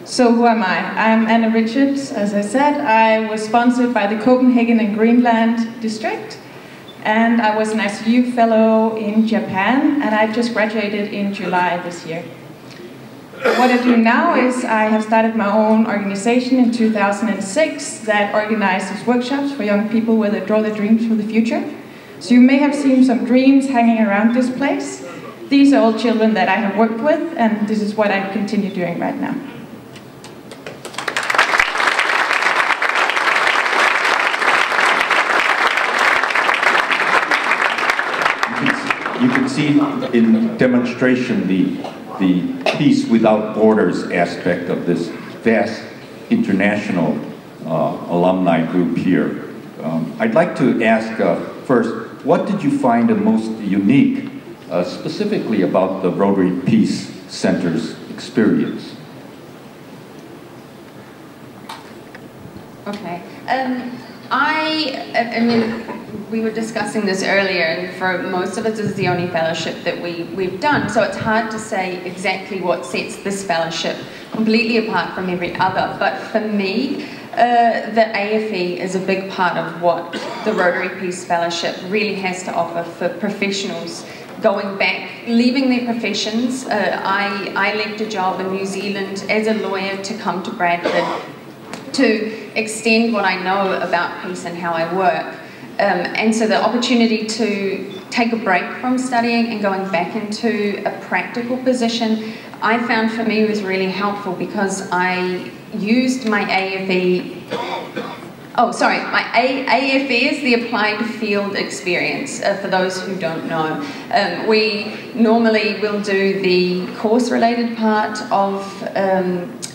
So who am I? I'm Anna Richards, as I said. I was sponsored by the Copenhagen and Greenland district, and I was an ICU fellow in Japan, and I just graduated in July this year. What I do now is I have started my own organization in 2006 that organizes workshops for young people where they draw their dreams for the future. So you may have seen some dreams hanging around this place. These are all children that I have worked with, and this is what I continue doing right now. You can see in demonstration the Peace Without Borders aspect of this vast international alumni group here. I'd like to ask first, what did you find the most unique, specifically about the Rotary Peace Center's experience? Okay. I mean, we were discussing this earlier, and for most of us, this is the only fellowship that we've done, so it's hard to say exactly what sets this fellowship completely apart from every other. But for me, the AFE is a big part of what the Rotary Peace Fellowship really has to offer for professionals going back, leaving their professions. I left a job in New Zealand as a lawyer to come to Bradford to extend what I know about peace and how I work. And so the opportunity to take a break from studying and going back into a practical position, I found for me was really helpful because I used my AFE, my AFE is the Applied Field Experience, for those who don't know. We normally will do the course-related part of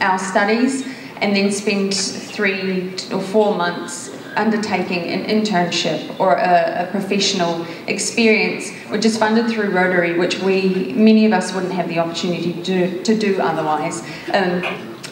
our studies and then spend 3 or 4 months undertaking an internship or a professional experience, which is funded through Rotary, which many of us wouldn't have the opportunity to do otherwise.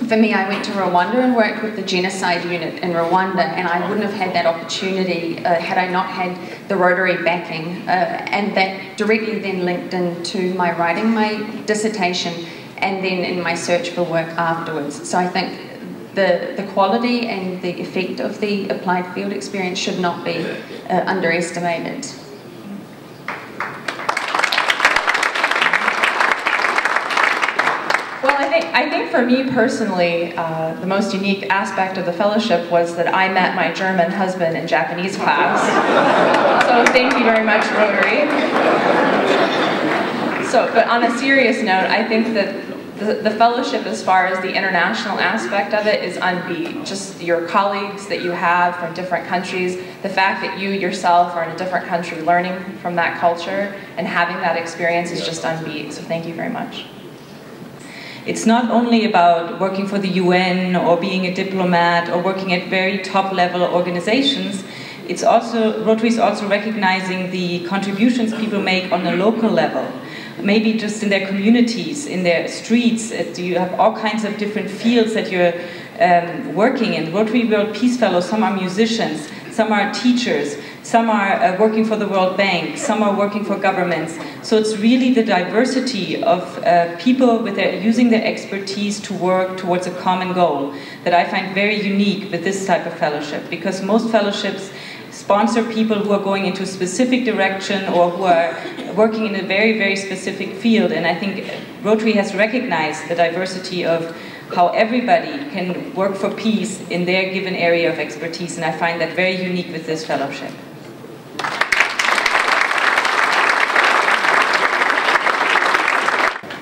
For me, I went to Rwanda and worked with the genocide unit in Rwanda, and I wouldn't have had that opportunity had I not had the Rotary backing, and that directly then linked into my writing my dissertation and then in my search for work afterwards. So I think the quality and the effect of the applied field experience should not be underestimated. Well, I think for me personally, the most unique aspect of the fellowship was that I met my German husband in Japanese class. So thank you very much, Rotary. But on a serious note, I think that the fellowship, as far as the international aspect of it, is unbeat. Just your colleagues that you have from different countries, the fact that you yourself are in a different country learning from that culture and having that experience is just unbeat. So thank you very much. It's not only about working for the UN or being a diplomat or working at very top-level organizations. It's also, Rotary is also recognizing the contributions people make on a local level. Maybe just in their communities, in their streets. You have all kinds of different fields that you're working in. Rotary World Peace Fellows, some are musicians, some are teachers, some are working for the World Bank, some are working for governments. So it's really the diversity of people using their expertise to work towards a common goal that I find very unique with this type of fellowship, because most fellowships sponsor people who are going into a specific direction or who are working in a very, very specific field. And I think Rotary has recognized the diversity of how everybody can work for peace in their given area of expertise, and I find that very unique with this fellowship.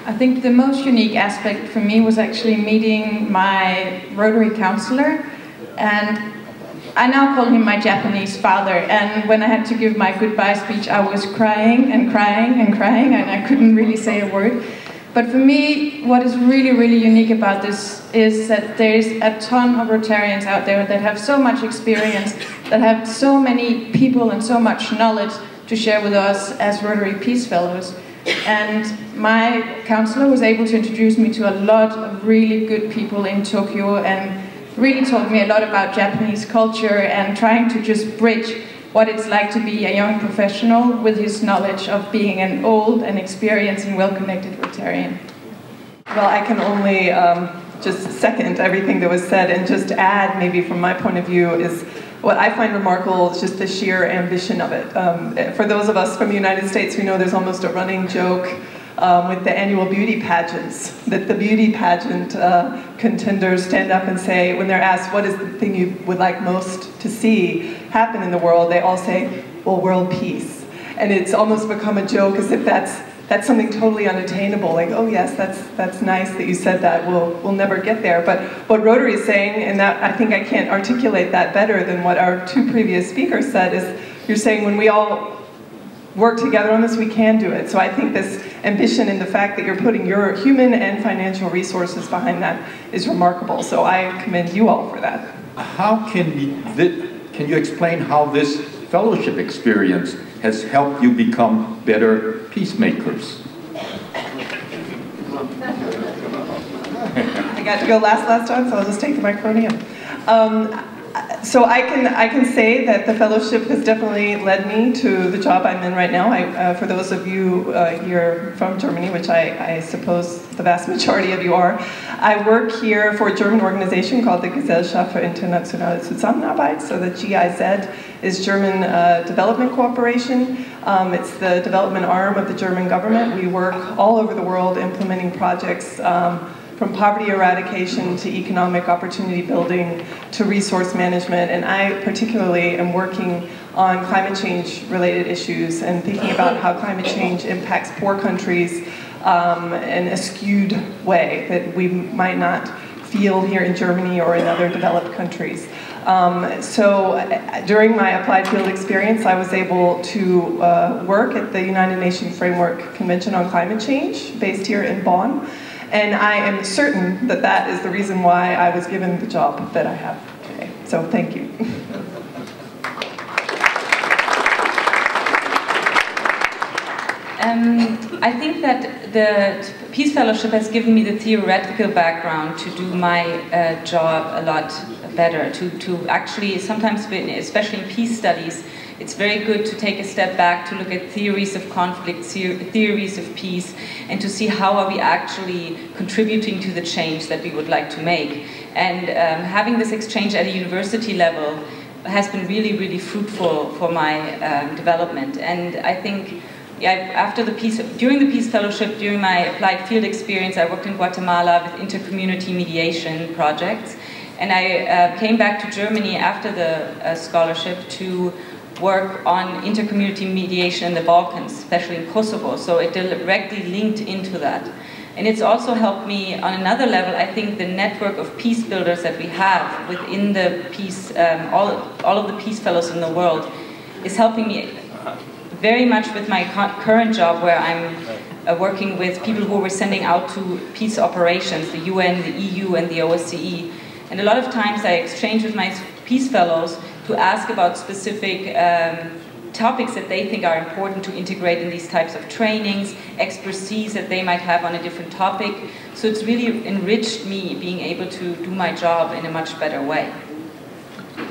I think the most unique aspect for me was actually meeting my Rotary counselor, and I now call him my Japanese father, and when I had to give my goodbye speech, I was crying and crying and crying, and I couldn't really say a word. But for me, what is really, really unique about this is that there's a ton of Rotarians out there that have so much experience, that have so many people and so much knowledge to share with us as Rotary Peace Fellows. And my counselor was able to introduce me to a lot of really good people in Tokyo, and really taught me a lot about Japanese culture and trying to just bridge what it's like to be a young professional with his knowledge of being an old and experienced and well-connected Rotarian. Well, I can only just second everything that was said and just add, maybe from my point of view, is what I find remarkable is just the sheer ambition of it. For those of us from the United States, we know there's almost a running joke with the annual beauty pageants, that the beauty pageant contenders stand up and say, when they're asked what is the thing you would like most to see happen in the world, they all say, well, world peace. And it's almost become a joke as if that's something totally unattainable, like, oh yes, that's nice that you said that, we'll never get there. But what Rotary is saying, and that I think I can't articulate that better than what our two previous speakers said, is you're saying when we all work together on this, we can do it. So I think this ambition and the fact that you're putting your human and financial resources behind that is remarkable. So I commend you all for that. How can you explain how this fellowship experience has helped you become better peacemakers? I got to go last time, so I'll just take the microphone again. So I can say that the fellowship has definitely led me to the job I'm in right now. For those of you here from Germany, which I suppose the vast majority of you are, I work here for a German organization called the Gesellschaft für internationale Zusammenarbeit. So the GIZ is German Development Cooperation. It's the development arm of the German government. We work all over the world implementing projects from poverty eradication to economic opportunity building to resource management. And I particularly am working on climate change related issues and thinking about how climate change impacts poor countries in a skewed way that we might not feel here in Germany or in other developed countries. So during my applied field experience, I was able to work at the United Nations Framework Convention on Climate Change based here in Bonn. And I am certain that that is the reason why I was given the job that I have today. So thank you. I think that the Peace Fellowship has given me the theoretical background to do my job a lot better, to actually sometimes, especially in peace studies, it's very good to take a step back to look at theories of conflict, theories of peace, and to see how are we actually contributing to the change that we would like to make. And having this exchange at a university level has been really, really fruitful for my development. And I think during the Peace Fellowship, during my applied field experience, I worked in Guatemala with inter-community mediation projects. And I came back to Germany after the scholarship to work on inter-community mediation in the Balkans, especially in Kosovo, so it directly linked into that. And it's also helped me on another level. I think the network of peace builders that we have within the peace, all of the peace fellows in the world, is helping me very much with my current job, where I'm working with people who we're sending out to peace operations, the UN, the EU, and the OSCE. And a lot of times I exchange with my peace fellows to ask about specific topics that they think are important to integrate in these types of trainings, expertise that they might have on a different topic. So it's really enriched me being able to do my job in a much better way.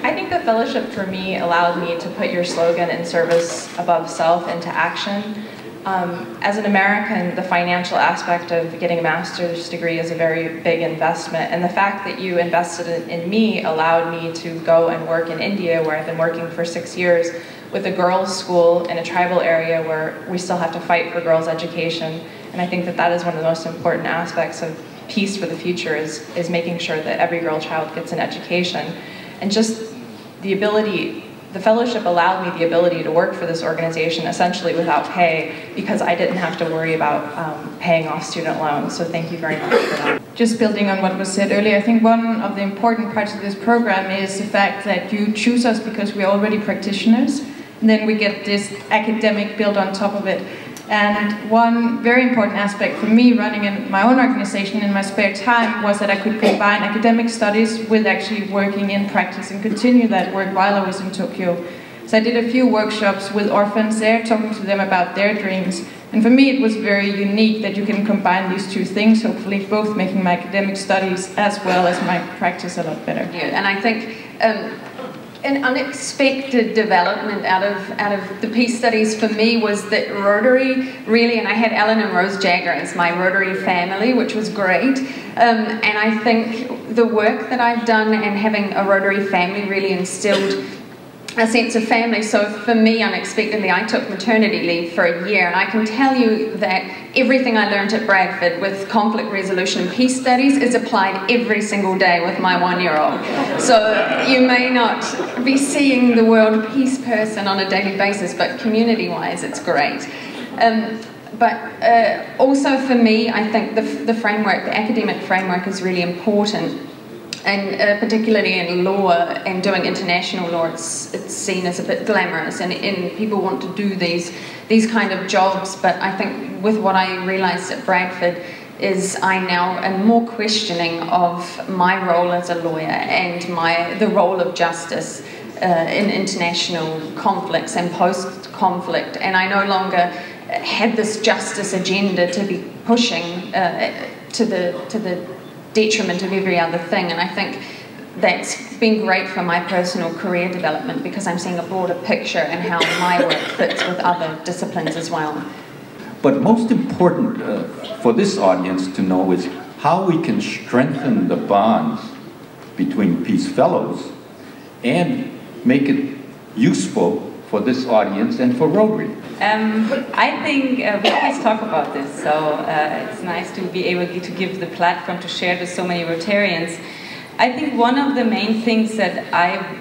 I think the fellowship for me allowed me to put your slogan "in service above self" into action. As an American, the financial aspect of getting a master's degree is a very big investment, and the fact that you invested in me allowed me to go and work in India, where I've been working for 6 years, with a girls' school in a tribal area where we still have to fight for girls' education. And I think that that is one of the most important aspects of peace for the future, is making sure that every child gets an education. And just the ability, the fellowship allowed me the ability to work for this organization essentially without pay, because I didn't have to worry about paying off student loans. So thank you very much for that. Just building on what was said earlier, I think one of the important parts of this program is the fact that you choose us because we're already practitioners, and then we get this academic build on top of it. And one very important aspect for me running in my own organization in my spare time was that I could combine academic studies with actually working in practice and continue that work while I was in Tokyo. So I did a few workshops with orphans there, talking to them about their dreams. And for me it was very unique that you can combine these two things, hopefully both making my academic studies as well as my practice a lot better. And I think an unexpected development out of the peace studies for me was that Rotary really, and I had Alan and Rose Jagger as my Rotary family, which was great. And I think the work that I've done and having a Rotary family really instilled a sense of family. So for me, unexpectedly, I took maternity leave for a year, and I can tell you that everything I learned at Bradford with conflict resolution and peace studies is applied every single day with my 1-year-old. So you may not be seeing the world peace person on a daily basis, but community-wise, it's great. But also for me, I think the framework, the academic framework is really important. And particularly in law and doing international law, it's seen as a bit glamorous, and people want to do these kind of jobs. But I think with what I realised at Bradford is I now am more questioning of my role as a lawyer and the role of justice in international conflicts and post-conflict, and I no longer had this justice agenda to be pushing to the detriment of every other thing. And I think that's been great for my personal career development, because I'm seeing a broader picture and how my work fits with other disciplines as well. But most important for this audience to know is how we can strengthen the bonds between Peace Fellows and make it useful for this audience and for Rotary. I think we always talk about this, so it's nice to be able to give the platform to share with so many Rotarians. I think one of the main things that I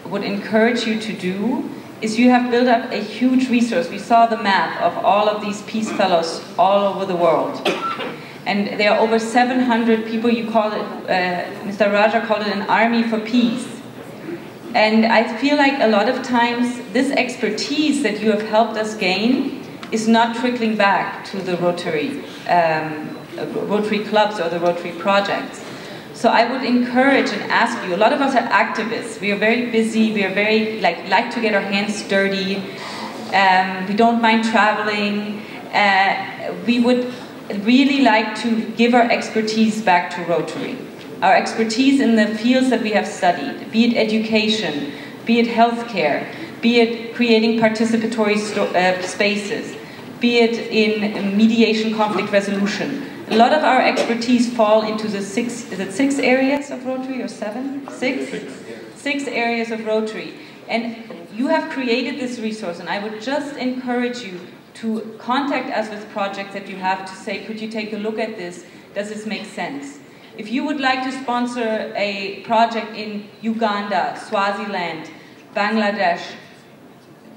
would encourage you to do is you have built up a huge resource. We saw the map of all of these Peace Fellows all over the world. And there are over 700 people. You call it, Mr. Raja called it an army for peace. And I feel like a lot of times this expertise that you have helped us gain is not trickling back to the Rotary clubs or the Rotary projects. So I would encourage and ask you, a lot of us are activists. We are very busy, we are very, like to get our hands dirty. We don't mind traveling. We would really like to give our expertise back to Rotary. Our expertise in the fields that we have studied, be it education, be it healthcare, be it creating participatory spaces, be it in mediation, conflict resolution. A lot of our expertise fall into the six areas of Rotary, or seven? Six areas of Rotary. And you have created this resource, and I would just encourage you to contact us with projects that you have, to say, could you take a look at this? Does this make sense? If you would like to sponsor a project in Uganda, Swaziland, Bangladesh,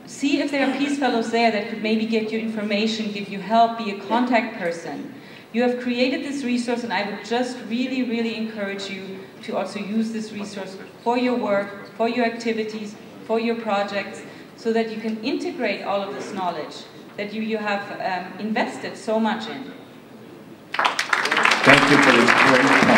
see if there are Peace Fellows there that could maybe get you information, give you help, be a contact person. You have created this resource, and I would just really, really encourage you to also use this resource for your work, for your activities, for your projects, so that you can integrate all of this knowledge that you have invested so much in. Thank you for this great